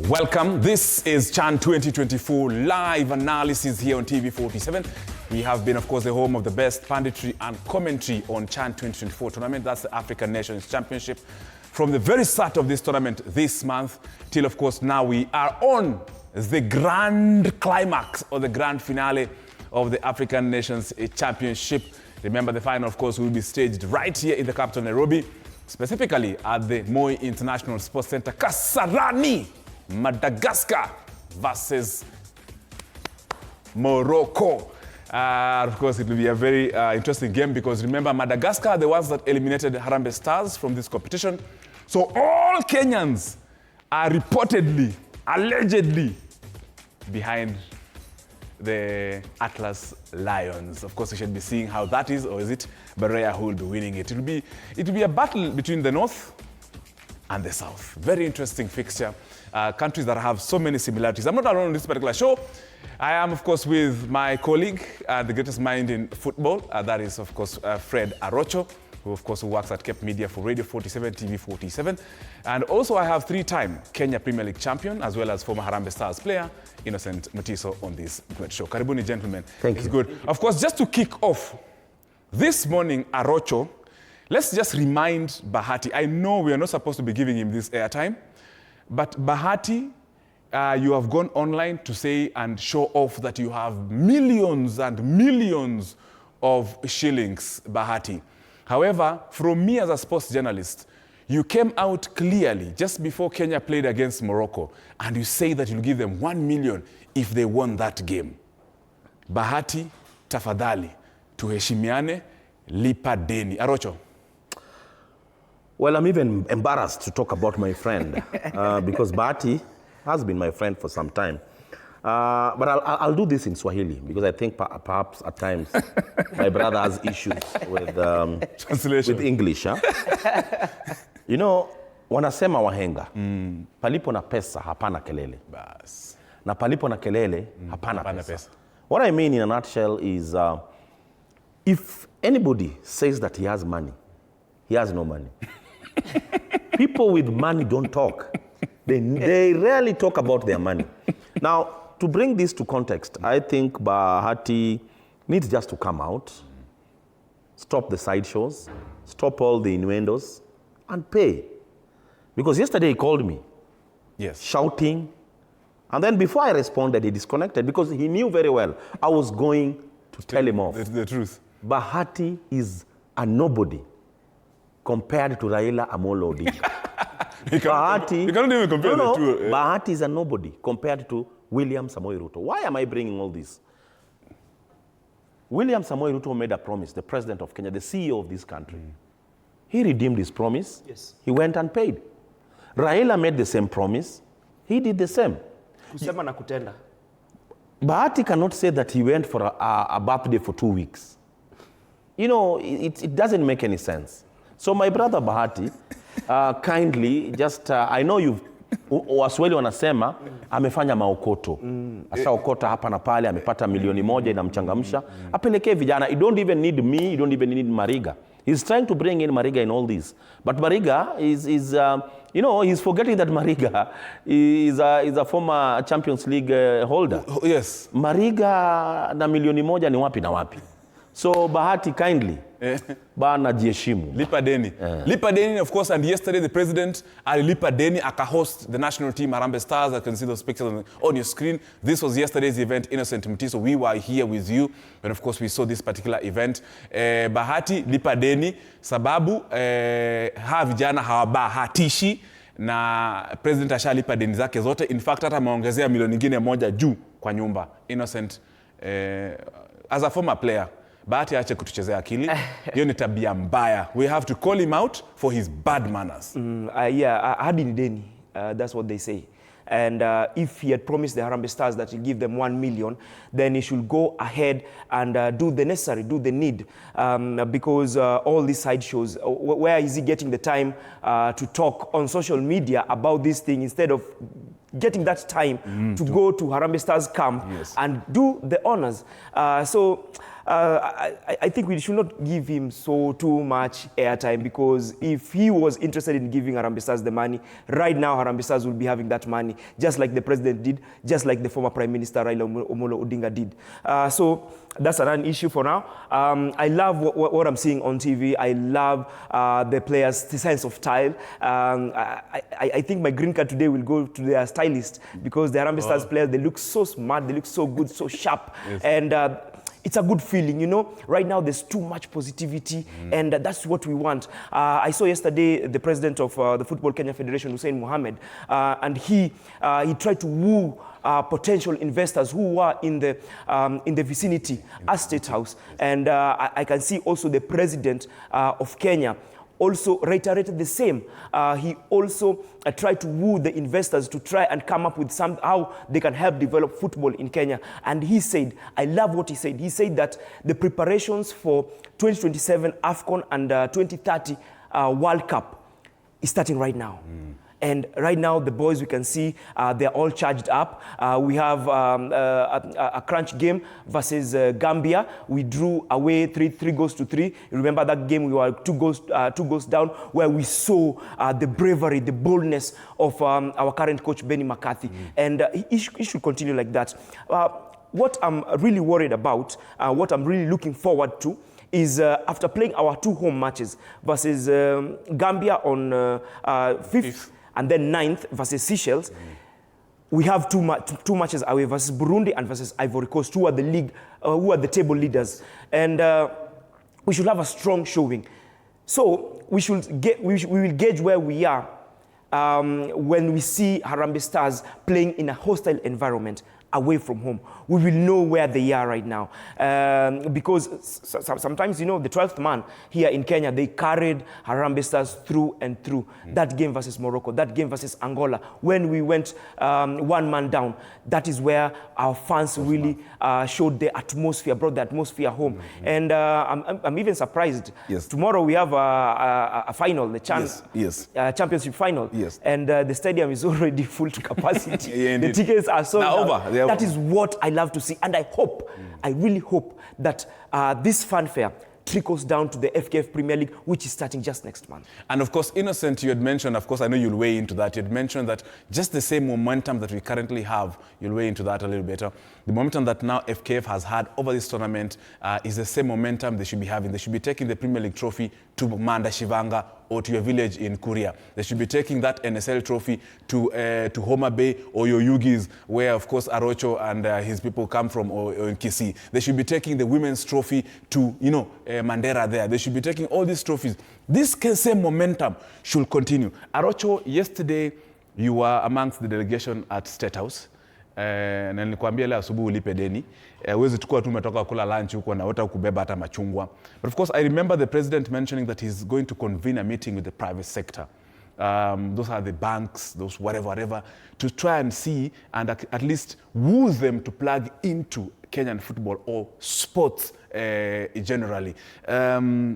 Welcome. This is Chan 2024 live analysis here on TV47. We have been, of course, the home of the best punditry and commentary on Chan 2024 tournament. That's the African Nations Championship. From the very start of this tournament this month till, of course, now we are on the grand climax or the grand finale of the African Nations Championship. Remember, the final, of course, will be staged right here in the capital, Nairobi, specifically at the Moi International Sports Center, Kasarani, Madagascar versus Morocco. Of course, it will be a very interesting game because remember, Madagascar are the ones that eliminated Harambee Stars from this competition. So all Kenyans are reportedly, allegedly, behind the Atlas Lions. Of course, we should be seeing how that is, or is it Berea who will be winning it? It will be a battle between the North and the South. Very interesting fixture. Countries that have so many similarities. I'm not alone on this particular show. I am, of course, with my colleague, the greatest mind in football. That is, of course, Fred Arocho, who, of course, works at Cape Media for Radio 47, TV 47. And also, I have three-time Kenya Premier League champion, as well as former Harambee Stars player, Innocent Mutiso, on this great show. Karibuni, gentlemen. Thank you. It's good. Of course, just to kick off, this morning, Arocho, let's just remind Bahati. I know we are not supposed to be giving him this airtime, but Bahati, you have gone online to say and show off that you have millions and millions of shillings, Bahati. However, from me as a sports journalist, you came out clearly just before Kenya played against Morocco, and you say that you'll give them 1 million if they won that game. Bahati, tafadhali, tuheshimiane, lipa deni. Arocho. Well, I'm even embarrassed to talk about my friend because Bahati has been my friend for some time. But I'll do this in Swahili because I think perhaps at times my brother has issues with, translation. with English. Huh? You know, wanasema wahenga, palipo na pesa hapana kelele. Bas. Na palipo na kelele hapana pesa. What I mean in a nutshell is if anybody says that he has money, he has no money. People with money don't talk. They rarely talk about their money. Now, to bring this to context, I think Bahati needs just to come out, stop the sideshows, stop all the innuendos, and pay. Because yesterday he called me, yes, shouting, and then before I responded, he disconnected because he knew very well I was going to tell him off. The truth. Bahati is a nobody compared to Raila Amolo Odinga. You cannot even compare the two. Bahati is a nobody compared to William Samoei Ruto. Why am I bringing all this? William Samoei Ruto made a promise, the president of Kenya, the CEO of this country. He redeemed his promise. Yes. He went and paid. Raila made the same promise. He did the same. Kusema na kutenda. Bahati cannot say that he went for a birthday for 2 weeks. You know, it doesn't make any sense. So my brother Bahati, kindly just, I know you've, Waswahili wanasema, amefanya maokoto. Ashaokota hapa na pale, amepata milioni moja inamchangamsha. Apelekee vijana. You don't even need me, you don't even need Mariga. He's trying to bring in Mariga in all this. But Mariga is you know, he's forgetting that Mariga is a former Champions League holder. Yes. Mariga na milioni moja ni wapi na wapi. So Bahati, kindly, bana jiheshimu. Lipa deni. Lipa deni, of course, and yesterday the president, Lipa deni, aka-host the national team, Harambee Stars. I can see those pictures on your screen. This was yesterday's event, Innocent Mutiso. We were here with you, and of course we saw this particular event. Bahati, lipa deni, sababu, hawa vijana hawabahatishi, na president ashalipa deni zake zote. In fact, hata maongezea milioni nyingine moja juu kwa nyumba. Innocent, as a former player, Bahati ache kutuchezea akili. Hiyo ni tabia mbaya. We have to call him out for his bad manners. Yeah, hadi ni deni. That's what they say. And if he had promised the Harambee Stars that he'll give them 1 million, then he should go ahead and do the necessary, do the need. Because all these sideshows, where is he getting the time to talk on social media about this thing instead of getting that time to go to Harambee Stars camp, yes, and do the honors? So I think we should not give him too much airtime, because if he was interested in giving Harambee Stars the money, right now Harambee Stars will be having that money, just like the president did, just like the former Prime Minister Raila Amolo Odinga did. So that's an issue for now. I love what I'm seeing on TV. I love the players' sense of style. I think my green card today will go to their stylist, because the Harambee Stars players, they look so smart, they look so good, so sharp. Yes. And it's a good feeling, you know. Right now, there's too much positivity, and that's what we want. I saw yesterday the president of the Football Kenya Federation, Hussein Mohammed, and he tried to woo potential investors who were in the vicinity at State House. And I can see also the president of Kenya also reiterated the same. He also tried to woo the investors to try and come up with how they can help develop football in Kenya. And he said, I love what he said. He said that the preparations for 2027 AFCON and 2030 World Cup is starting right now. And right now, the boys, we can see, they're all charged up. We have a crunch game versus Gambia. We drew away 3 goals to 3. You remember that game? We were 2 goals down, where we saw the bravery, the boldness of our current coach, Benny McCarthy. And he should continue like that. What I'm really worried about, what I'm really looking forward to, is after playing our 2 home matches versus Gambia on 5th, and then 9th versus Seychelles, we have 2 matches away versus Burundi and versus Ivory Coast, who are the table leaders, and we should have a strong showing. So we will gauge where we are when we see Harambee Stars playing in a hostile environment away from home. We will know where they are right now. Because sometimes, you know, the 12th man here in Kenya, they carried Harambee Stars through and through. That game versus Morocco, that game versus Angola, when we went 1 man down, that is where our fans really showed the atmosphere, brought the atmosphere home. And I'm even surprised. Yes. Tomorrow we have a final, the championship final. Yes. And the stadium is already full to capacity. Yeah, the tickets are sold out. Over. That is what I love to see. And I hope, I really hope that this fanfare trickles down to the FKF Premier League, which is starting just next month. And of course, Innocent, you had mentioned, of course, I know you'll weigh into that. You had mentioned that just the same momentum that we currently have, you'll weigh into that a little better. The momentum that now FKF has had over this tournament is the same momentum they should be having. They should be taking the Premier League trophy to Manda Shivanga or to your village in Kuria. They should be taking that NSL trophy to Homa Bay or your Yugis, where, of course, Arocho and his people come from, or in Kisii. They should be taking the women's trophy to, you know, Mandera there. They should be taking all these trophies. This same momentum should continue. Arocho, yesterday, you were amongst the delegation at State House. Na nilikwambia leo asubuhi ulipe deni. Huwezi tukua tu umetoka kula lunch huko na hata kubeba hata machungwa. But of course, I remember the president mentioning that he's going to convene a meeting with the private sector. Those are the banks, those whatever, to try and see and at least woo them to plug into Kenyan football or sports generally.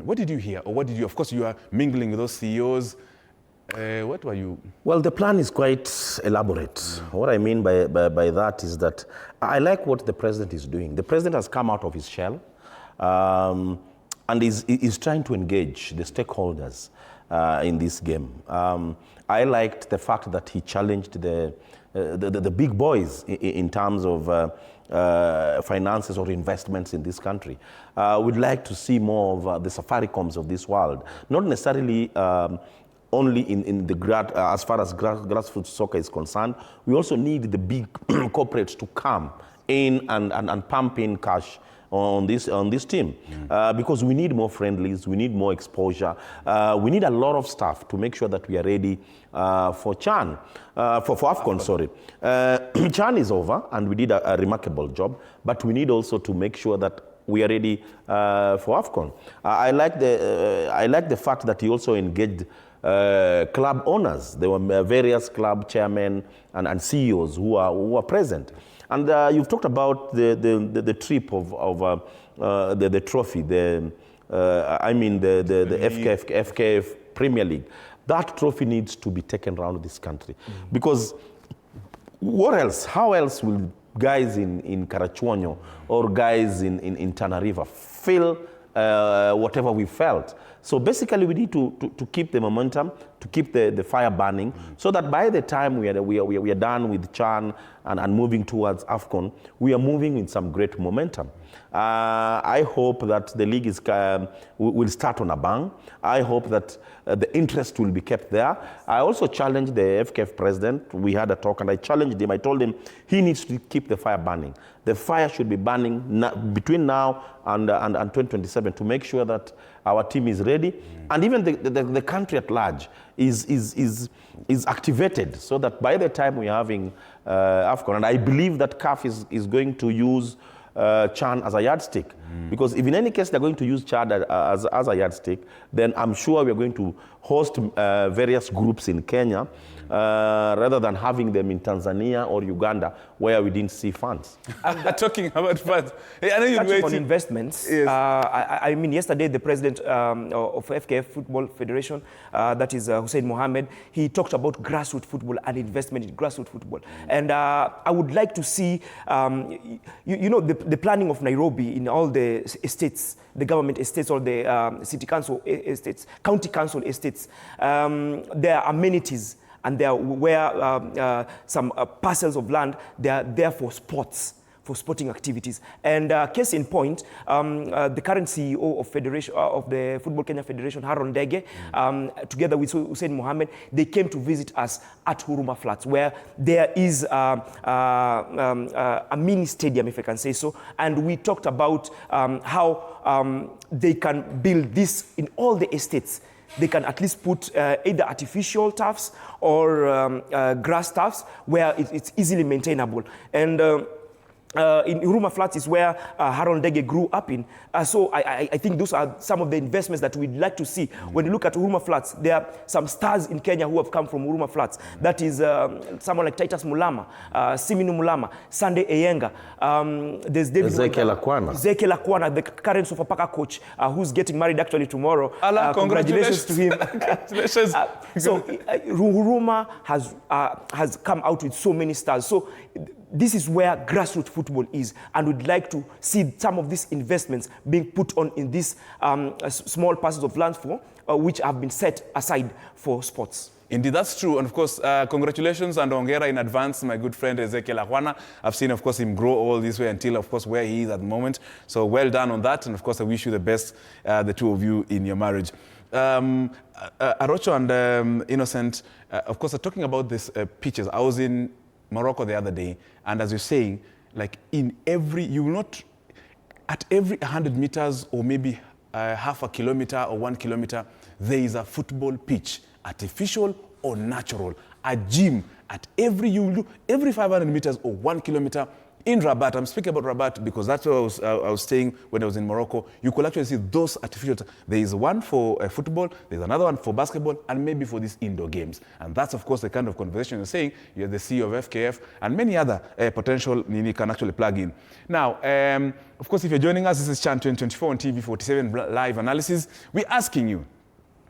What did you hear? Or what did you, of course, you are mingling with those CEOs. What were you? Well, the plan is quite elaborate. What I mean by that is that I like what the president is doing. The president has come out of his shell and is trying to engage the stakeholders in this game. I liked the fact that he challenged the big boys in terms of finances or investments in this country. We'd like to see more of the Safaricoms of this world, not necessarily only in the as far as grassroots soccer is concerned. We also need the big corporates to come in and pump in cash on this team, because we need more friendlies, we need more exposure, we need a lot of stuff to make sure that we are ready for CHAN, for AFCON, sorry. CHAN is over and we did a remarkable job, but we need also to make sure that we are ready for AFCON. I like the fact that he also engaged club owners. There were various club chairmen and CEOs who are present. And you've talked about the trip of the trophy, the FKF Premier League. That trophy needs to be taken around this country. Because what else? How else will guys in Karachuonyo or guys in Tana River feel whatever we felt. So basically, we need to keep the momentum, to keep the fire burning, so that by the time we are done with CHAN and moving towards AFCON, we are moving in some great momentum. I hope that the league will start on a bang. I hope that the interest will be kept there. I also challenged the FKF president. We had a talk and I challenged him. I told him he needs to keep the fire burning. The fire should be burning between now and 2027 to make sure that our team is ready, and even the country at large is activated, so that by the time we're having AFCON, and I believe that CAF is going to use CHAN as a yardstick, because if in any case they're going to use CHAN as a yardstick, then I'm sure we're going to host various groups in Kenya rather than having them in Tanzania or Uganda where we didn't see funds. Talking about funds, I know Touching on investments, yes. I mean, yesterday the president of FKF Football Federation, that is Hussein Mohammed, he talked about grassroots football and investment in grassroots football. And I would like to see, you know, the planning of Nairobi in all the estates, the government estates or the city council estates, county council estates, there are amenities, and there where some parcels of land, they are there for sports, for sporting activities. And case in point, the current CEO of the Football Kenya Federation, Haron Dege, together with Hussein Mohammed, they came to visit us at Huruma Flats, where there is a mini stadium, if I can say so. And we talked about how they can build this in all the estates. They can at least put either artificial turfs or grass turfs where it's easily maintainable. And in Huruma Flats is where Haron Dege grew up in. So I think those are some of the investments that we'd like to see. When you look at Huruma Flats, there are some stars in Kenya who have come from Huruma Flats. That is someone like Titus Mulama, Siminu Mulama, Sunday Eyenga. There's David Ezekiel Akwana. Ezekiel Akwana, the current Sofapaka coach, who's getting married actually tomorrow. Allah, congratulations to him. Congratulations. So Huruma has come out with so many stars. So this is where grassroots football is, and we'd like to see some of these investments being put on in these small parcels of land which have been set aside for sports. Indeed, that's true. And of course, congratulations and ongera in advance, my good friend Ezekiel Akwana. I've seen, of course, him grow all this way until, of course, where he is at the moment. So well done on that. And of course, I wish you the best, the two of you, in your marriage. Arocho and Innocent, of course, are talking about these pitches. I was in Morocco the other day, and as you're saying, like in every, you will not, at every 100 meters or maybe half a kilometer or 1 kilometer, there is a football pitch, artificial or natural, a gym at every, you will do every 500 meters or 1 kilometer. In Rabat, I'm speaking about Rabat because that's where I was staying when I was in Morocco. You could actually see those artificial. There is one for football, there's another one for basketball, and maybe for these indoor games. And that's, of course, the kind of conversation you're saying. You're the CEO of FKF, and many other potential you can actually plug in. Now, of course, if you're joining us, this is CHAN 2024 on TV 47 live analysis. We're asking you,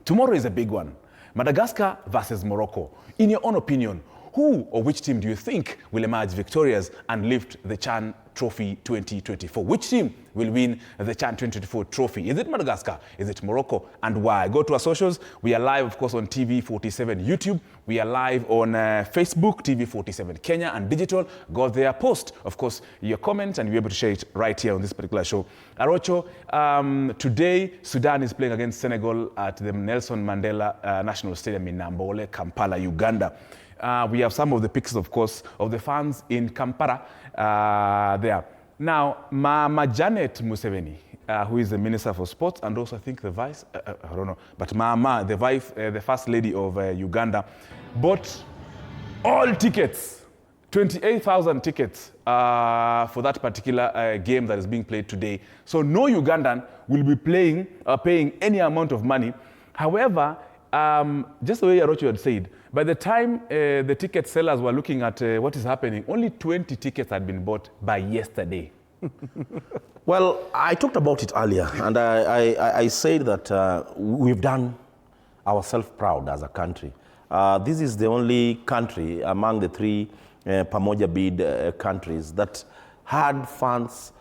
tomorrow is a big one. Madagascar versus Morocco. In your own opinion, who or which team do you think will emerge victorious and lift the CHAN Trophy 2024? Which team will win the CHAN 2024 trophy? Is it Madagascar? Is it Morocco? And why? Go to our socials. We are live, of course, on TV 47 YouTube. We are live on Facebook, TV 47 Kenya, and digital. Go there, post, of course, your comment, and you'll be able to share it right here on this particular show. Arocho, today, Sudan is playing against Senegal at the Nelson Mandela National Stadium in Nambole, Kampala, Uganda. We have some of the pictures, of course, of the fans in Kampala there. Now, Mama Janet Museveni, who is the Minister for Sports and also I think the Vice, I don't know, but Mama, the First Lady of Uganda, bought all tickets, 28,000 tickets for that particular game that is being played today. So no Ugandan will be paying any amount of money. However, just the way Arocho had said, by the time the ticket sellers were looking at what is happening, only 20 tickets had been bought by yesterday. Well, I talked about it earlier, and I said that we've done ourselves proud as a country. This is the only country among the three Pamoja bid countries that had fans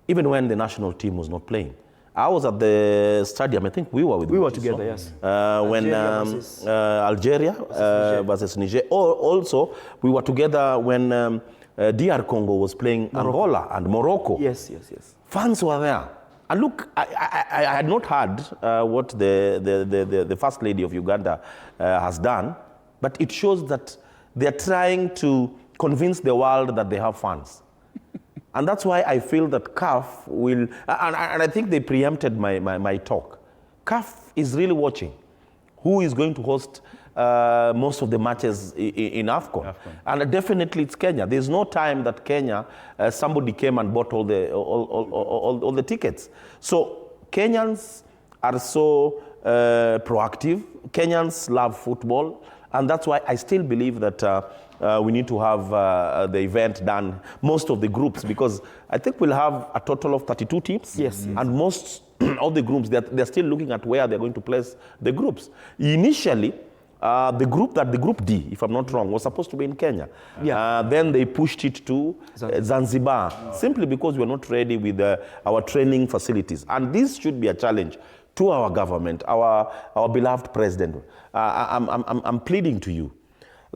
even when the national team was not playing. I was at the stadium. I think we were with. We were together, yes. When Algeria versus Niger. Also, we were together when DR Congo was playing Angola and Morocco. Yes. Fans were there. And look, I had not heard what the First Lady of Uganda has done, but it shows that they're trying to convince the world that they have fans. And that's why I feel that CAF will, and I think they preempted my talk. CAF is really watching who is going to host most of the matches in AFCON. And definitely it's Kenya. There's no time that Kenya, somebody came and bought all the tickets. So Kenyans are so proactive. Kenyans love football. And that's why I still believe that we need to have the event done, most of the groups, because I think we'll have a total of 32 teams. Yes. And most of the groups, they're still looking at where they're going to place the groups. Initially, the group D, if I'm not wrong, was supposed to be in Kenya. Yeah. Then they pushed it to Zanzibar, simply because we're not ready with our training facilities. And this should be a challenge to our government, our beloved president. I'm pleading to you.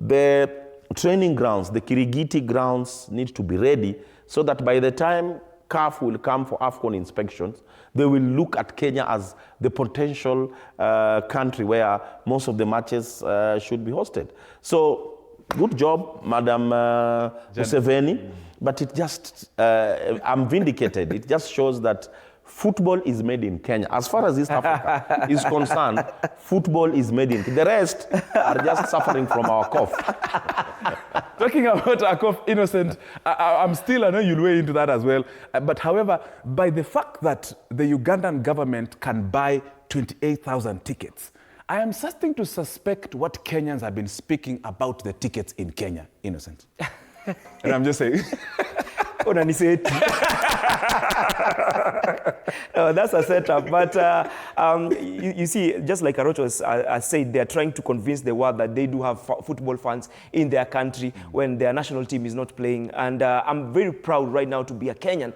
The training grounds, the Kirigiti grounds need to be ready so that by the time CAF will come for AFCON inspections, they will look at Kenya as the potential country where most of the matches should be hosted. So, good job, Madam Museveni, but it just, I'm vindicated. It just shows that football is made in Kenya. As far as East Africa is concerned, football is made in Kenya. The rest are just suffering from our cough. Talking about our cough, Innocent, I know you'll weigh into that as well. But however, by the fact that the Ugandan government can buy 28,000 tickets, I am starting to suspect what Kenyans have been speaking about the tickets in Kenya, Innocent. And I'm just saying. That's a setup. But you see, just like Arocho has said, they're trying to convince the world that they do have football fans in their country when their national team is not playing. And I'm very proud right now to be a Kenyan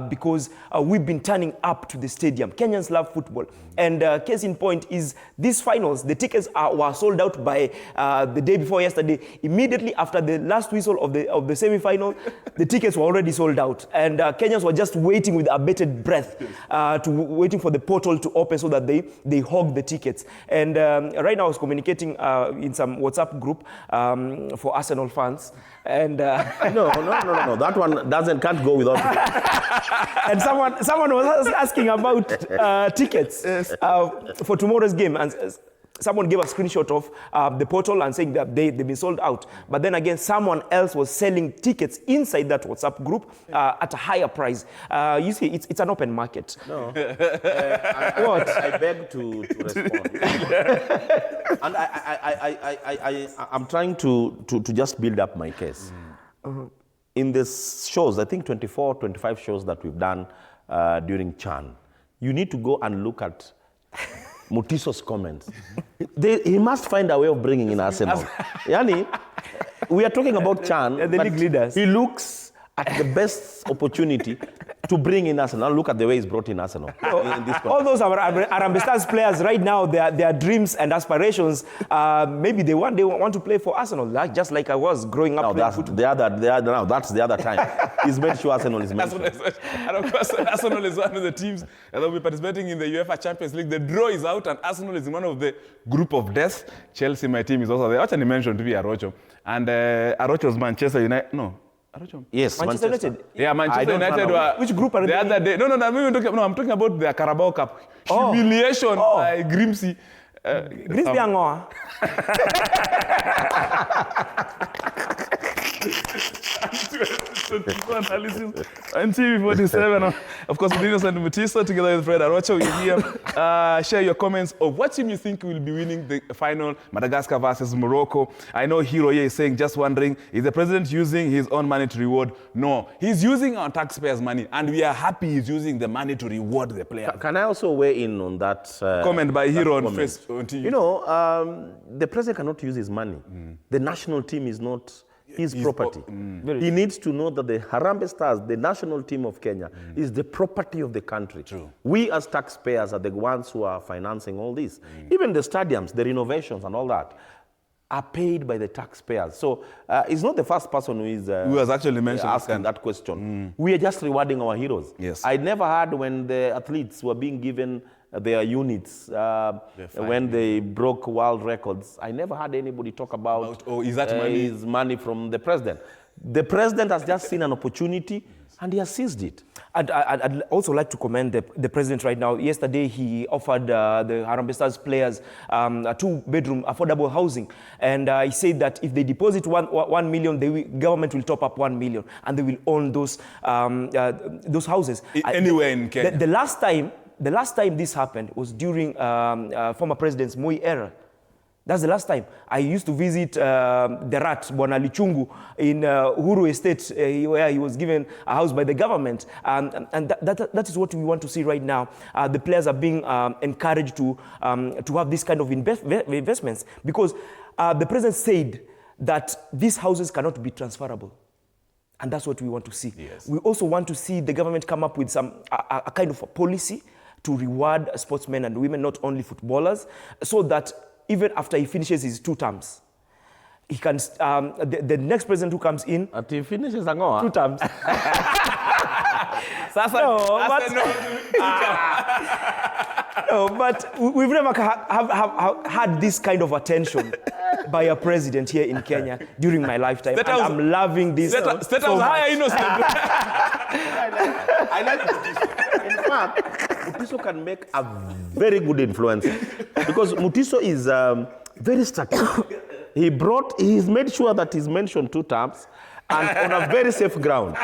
because we've been turning up to the stadium. Kenyans love football. And case in point is these finals, the tickets were sold out by the day before yesterday. Immediately after the last whistle of the semi-final, the tickets were already sold out. And Kenyans were just waiting with abated breath, waiting for the portal to open so that they hog the tickets. And right now I was communicating in some WhatsApp group for Arsenal fans. And No. That one can't go without it. And someone was asking about tickets for tomorrow's game. And someone gave a screenshot of the portal and saying that they've been sold out. But then again, someone else was selling tickets inside that WhatsApp group at a higher price. You see, it's an open market. No. What? I beg to respond. And I'm trying to just build up my case. In the shows, I think 24, 25 shows that we've done during Chan, you need to go and look at Mutiso's comments. He must find a way of bringing in Arsenal. Yani, we are talking about Chan, the but league leaders. He looks at the best opportunity to bring in Arsenal. Look at the way he's brought in Arsenal. In this all those Harambee Stars players right now, their dreams and aspirations, maybe they want to play for Arsenal, just like I was growing up. That's the other time. He's made sure Arsenal is mentioned. And of course, Arsenal is one of the teams that will be participating in the UEFA Champions League. The draw is out, and Arsenal is in one of the group of death. Chelsea, my team, is also there. Actually mentioned to be Arocho. And Arocho's Manchester United. No. Yes, Manchester United. Yeah, Manchester United were... Which group are they? The other day. I'm talking about the Carabao Cup. Humiliation by Grimsby. Grimsby Angoa. Analysis on TV47. Of course, with Innocent Mutiso together with Fred Arocho. You here share your comments of what team you think will be winning the final, Madagascar versus Morocco. I know Hero here is saying, just wondering, is the president using his own money to reward? No, he's using our taxpayers' money, and we are happy he's using the money to reward the players. Can I also weigh in on that? Comment by Hero on Facebook. You know, the president cannot use his money. The national team is not his property. He needs to know that the Harambee Stars, the national team of Kenya, is the property of the country. True. We as taxpayers are the ones who are financing all this. Even the stadiums, the renovations and all that are paid by the taxpayers. So it's not the first person who was actually mentioned asking that question. We are just rewarding our heroes. Yes. I never heard when the athletes were being given their units when they broke world records. I never heard anybody talk about is that money? his money from the president. The president has just seen an opportunity and he has seized it. I'd also like to commend the president right now. Yesterday, he offered the Harambee Stars players a 2-bedroom affordable housing. And he said that if they deposit 1 million, the government will top up 1 million. And they will own those houses. Anywhere in Kenya. The last time this happened was during former President Moi era. That's the last time. I used to visit the rat, Bwana Lichungu, in Uhuru Estate, where he was given a house by the government. And that is what we want to see right now. The players are being encouraged to have this kind of investments, because the president said that these houses cannot be transferable. And that's what we want to see. Yes. We also want to see the government come up with a kind of a policy to reward sportsmen and women, not only footballers, so that even after he finishes his 2 terms, he can, the next president who comes in... Until he finishes Angoa. 2 terms. No, but we've never have had this kind of attention by a president here in Kenya during my lifetime. And I'm loving this so much. I like Mutiso. In fact, Mutiso can make a very good influence because Mutiso is very strategic. He's made sure that he's mentioned 2 terms and on a very safe ground.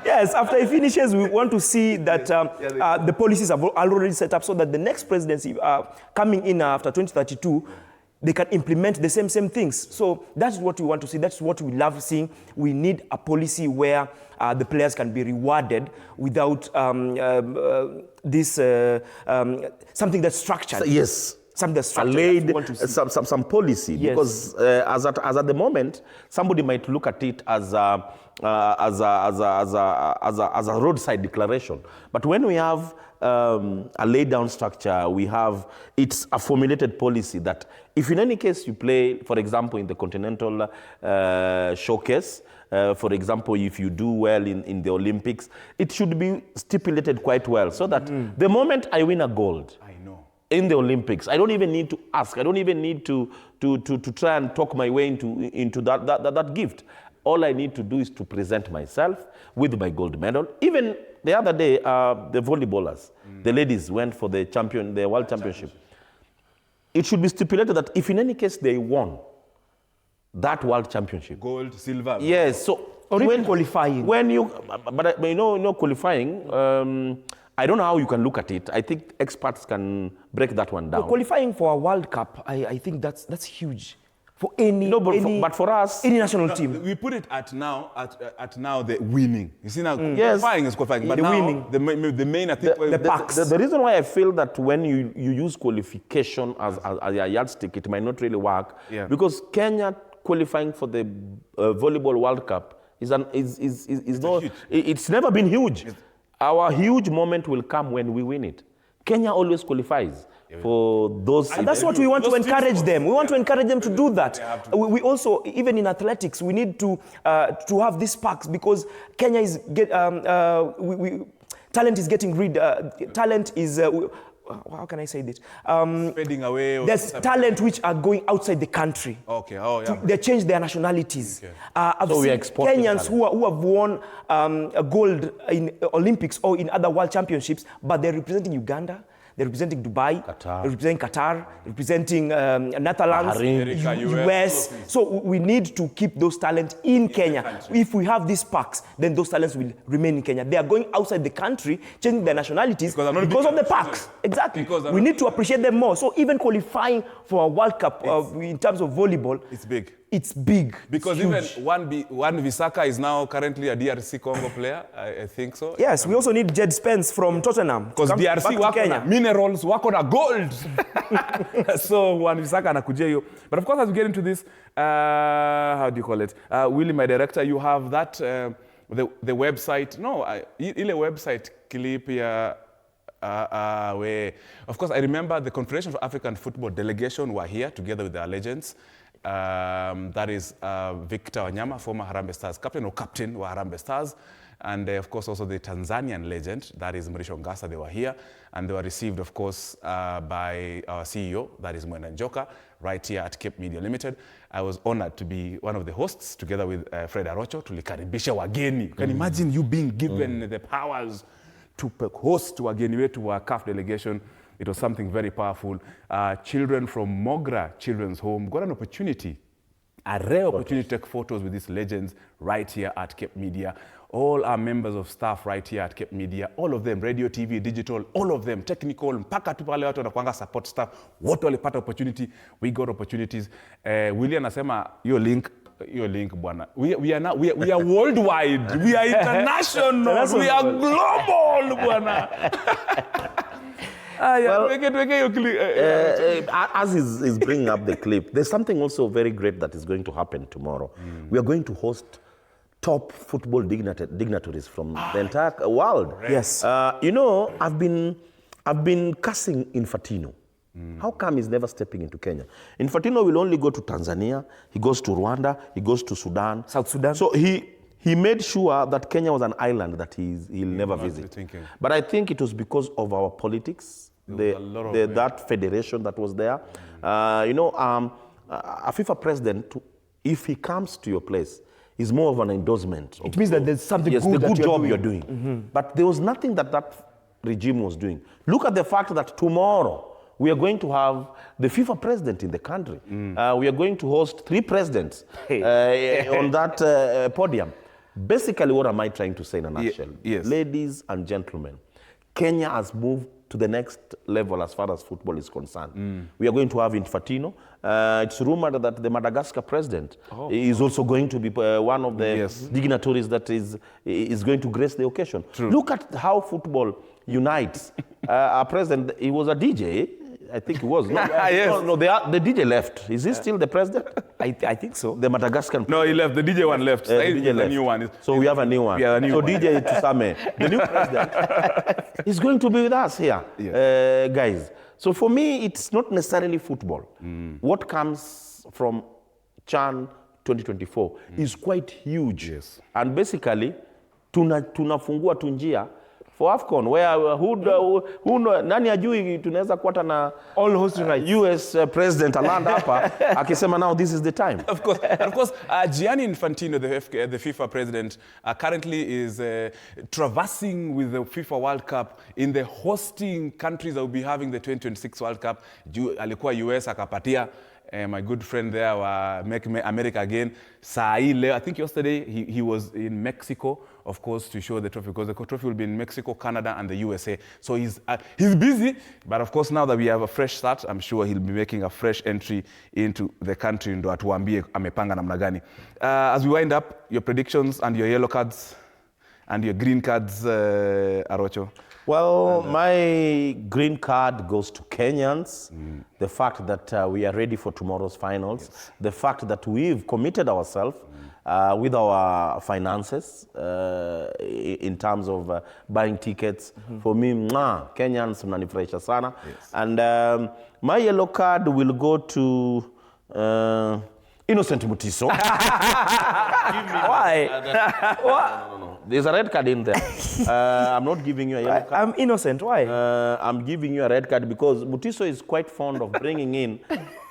Yes, after he finishes, we want to see that the policies are already set up so that the next presidency coming in after 2032, they can implement the same things. So that's what we want to see. That's what we love seeing. We need a policy where the players can be rewarded without this something that's structured. Yes. Something that's structured. Some policy. Yes. Because as at the moment, somebody might look at it as a roadside declaration. But when we have a laid down structure, it's a formulated policy that if in any case you play, for example, in the continental showcase, for example, if you do well in the Olympics, it should be stipulated quite well so that the moment I win a gold in the Olympics, I don't even need to ask. I don't even need to try and talk my way into that gift. All I need to do is to present myself with my gold medal. Even the other day, the volleyballers, the ladies went for the world championship. It should be stipulated that if in any case they won that world championship, gold, silver. Yes. So or even qualifying. But you know, qualifying. I don't know how you can look at it. I think experts can break that one down. Well, qualifying for a World Cup, I think that's huge for any. No, but for us, any national team. We put it at now the winning. You see now, yes. qualifying is qualifying, but the now winning. The main I think the reason why I feel that when you use qualification as a yardstick, it might not really work. Yeah. Because Kenya qualifying for the volleyball World Cup it's never been huge. Our huge moment will come when we win it. Kenya always qualifies for those. And that's what we want to encourage them. We want to encourage them to do that. We also, even in athletics, we need to have these sparks because Kenya is talent is getting rid. Talent is. How can I say this? Fading away. There's talent which are going outside the country. Okay. Oh, yeah. They change their nationalities. Okay. I've so seen Kenyans who have won a gold in Olympics or in other world championships, but they're representing Uganda, they're representing Dubai, they're representing Qatar, representing Netherlands, US. So we need to keep those talents in Kenya. If we have these parks, then those talents will remain in Kenya. They are going outside the country, changing their nationalities because of the parks. Exactly. We need to appreciate them more. So even qualifying for a World Cup in terms of volleyball, it's big. it's big. Because it's even huge. one Visaka is now currently a DRC Congo player, I think so. Yes, we also need Jed Spence from Tottenham. Because DRC wako na minerals, wako na gold. So one Visaka anakujia hiyo. But of course, as we get into this, how do you call it? Willie, my director, you have that, the website. No, ile website clip ya, where, of course, I remember the Confederation for African Football delegation were here together with their legends. That is Victor Wanyama, former Harambee Stars captain, or captain wa Harambee Stars. And of course, also the Tanzanian legend, that is Mrisho Ngasa, they were here. And they were received, of course, by our CEO, that is Mwenda Njoka, right here at Cape Media Limited. I was honored to be one of the hosts, together with Fred Arocho, tulikaribisha wageni. You can imagine you being given the powers to host wageni wetu wa CAF delegation. It was something very powerful. Children from Mogra Children's Home got an opportunity, a rare opportunity to take photos with these legends right here at Cape Media. All our members of staff right here at Cape Media, all of them, radio, TV, digital, all of them, technical, mpaka tu pale watu wanakuanga support staff, wote walipata opportunity, we got opportunities. William anasema, your link, bwana. We are worldwide, we are international, we are global, bwana. As is bringing up the clip, there's something also very great that is going to happen tomorrow. We are going to host top football dignitaries from the entire world. Yes. You know, I've been cussing Infantino. How come he's never stepping into Kenya? Infantino will only go to Tanzania, he goes to Rwanda, he goes to Sudan. South Sudan. So he made sure that Kenya was an island that he'll never visit. But I think it was because of our politics, that federation that was there. You know, a FIFA president, if he comes to your place, is more of an endorsement. It means that there's something good, the good that job you're doing. But there was nothing that regime was doing. Look at the fact that tomorrow we are going to have the FIFA president in the country. We are going to host 3 presidents on that podium. Basically, what am I trying to say in a nutshell? Yes. Ladies and gentlemen, Kenya has moved to the next level as far as football is concerned. We are going to have Infantino. It's rumored that the Madagascar president is also going to be one of the dignitaries that is going to grace the occasion. True. Look at how football unites. Our president, he was a DJ. I think he was. No, Yes. no, the DJ left. Is he still the president? I think so. The Madagascar. No, he left. The DJ one left. The DJ left. The new one. So we have a new one. Yeah, a new so one. DJ Tusame, the new president, is going to be with us here, guys. So for me, it's not necessarily football. What comes from CHAN 2024 is quite huge. Yes. And basically, tunafungua tunjia for AFCON, where nani ajui tunaweza kuata na all hosting rights. US president alanda hapa akisema now this is the time. Of course, and of course, Gianni Infantino, the FIFA president, currently is traversing with the FIFA World Cup in the hosting countries that will be having the 2026 World Cup. Alikuwa US akapatia. My good friend there, Make America Again. I think yesterday he was in Mexico, of course, to show the trophy, because the trophy will be in Mexico, Canada, and the USA. So he's busy, but of course, now that we have a fresh start, I'm sure he'll be making a fresh entry into the country. Ndo atuambie amepanga namna gani. As we wind up, your predictions and your yellow cards and your green cards, Arocho. Well, my green card goes to Kenyans. The fact that we are ready for tomorrow's finals. The fact that we've committed ourselves with our finances in terms of buying tickets. For me, Kenyans mnanifurahisha sana. And my yellow card will go to Innocent Mutiso. Why? No. There's a red card in there. I'm not giving you a yellow card. I'm innocent. Why? I'm giving you a red card because Mutiso is quite fond of bringing in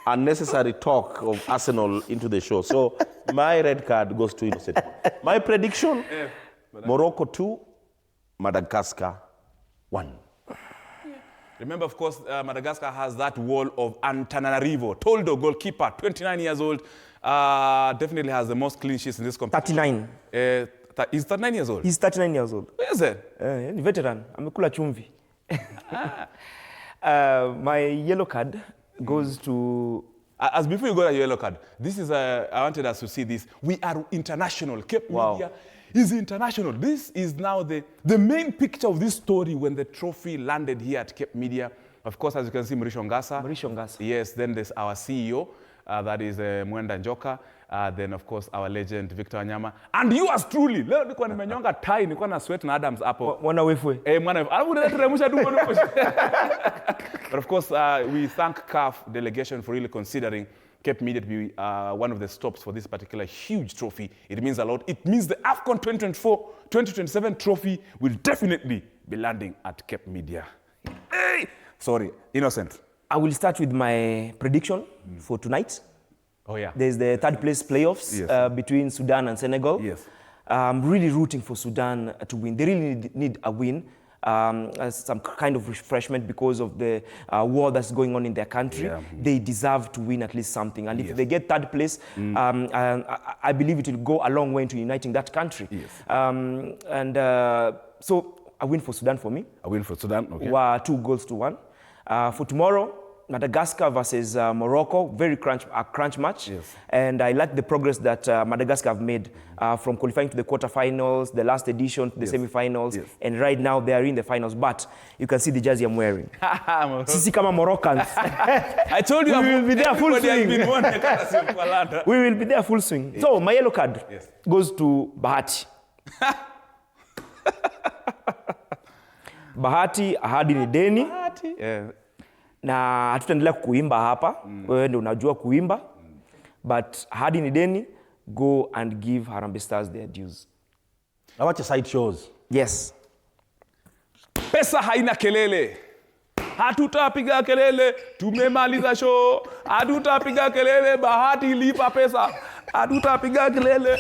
unnecessary talk of Arsenal into the show. So my red card goes to Innocent. My prediction, Morocco 2, Madagascar 1. Remember, of course, Madagascar has that wall of Antananarivo. Toldo, goalkeeper, 29 years old, definitely has the most clean sheets in this competition. 39. He's 39 years old? He's 39 years old. Where is it? Veteran. Amekula chumvi. My yellow card goes to As before you got a yellow card, this is I wanted us to see this. We are international. Cape Media is international. This is now the main picture of this story when the trophy landed here at Cape Media. Of course, as you can see, Mrisho Ngasa. Yes, then there's our CEO, that is Mwenda Njoka. Then, of course, our legend, Victor Wanyama. And yours truly. Leo nilikuwa nimenyonga tie, nilikuwa na sweat na Adams hapo. Mwana wefwe. Mwana wefwe. But of course, we thank CAF delegation for really considering Cape Media to be one of the stops for this particular huge trophy. It means a lot. It means the AFCON 2027 trophy will definitely be landing at Cape Media. Hey! Sorry, Innocent. I will start with my prediction for tonight. Oh, yeah. There's the third place playoffs between Sudan and Senegal. Yes. I'm really rooting for Sudan to win. They really need a win, some kind of refreshment because of the war that's going on in their country. Yeah. They deserve to win at least something. And if they get third place, I believe it will go a long way into uniting that country. Yes. So a win for Sudan for me. A win for Sudan, okay. 2-1. For tomorrow, Madagascar versus Morocco, very crunch match. Yes. And I like the progress that Madagascar have made from qualifying to the quarterfinals, the last edition, to the semifinals, and right now they are in the finals. But you can see the jersey I'm wearing. Sisi kama Moroccans. I told you we will be there full swing. We will be there full swing. Yes. So my yellow card goes to Bahati. Bahati, ahadi ni deni. Bahati. Yeah. Na hatutaendelea kuimba hapa. Wewe ndio unajua kuimba. But ahadi ni deni. Go and give Harambee Stars their dues. I watch side shows. Yes. Pesa haina kelele. Hatutapiga kelele. Tumemaliza show. Hatutapiga kelele. Bahati lipa pesa. Hatutapiga kelele.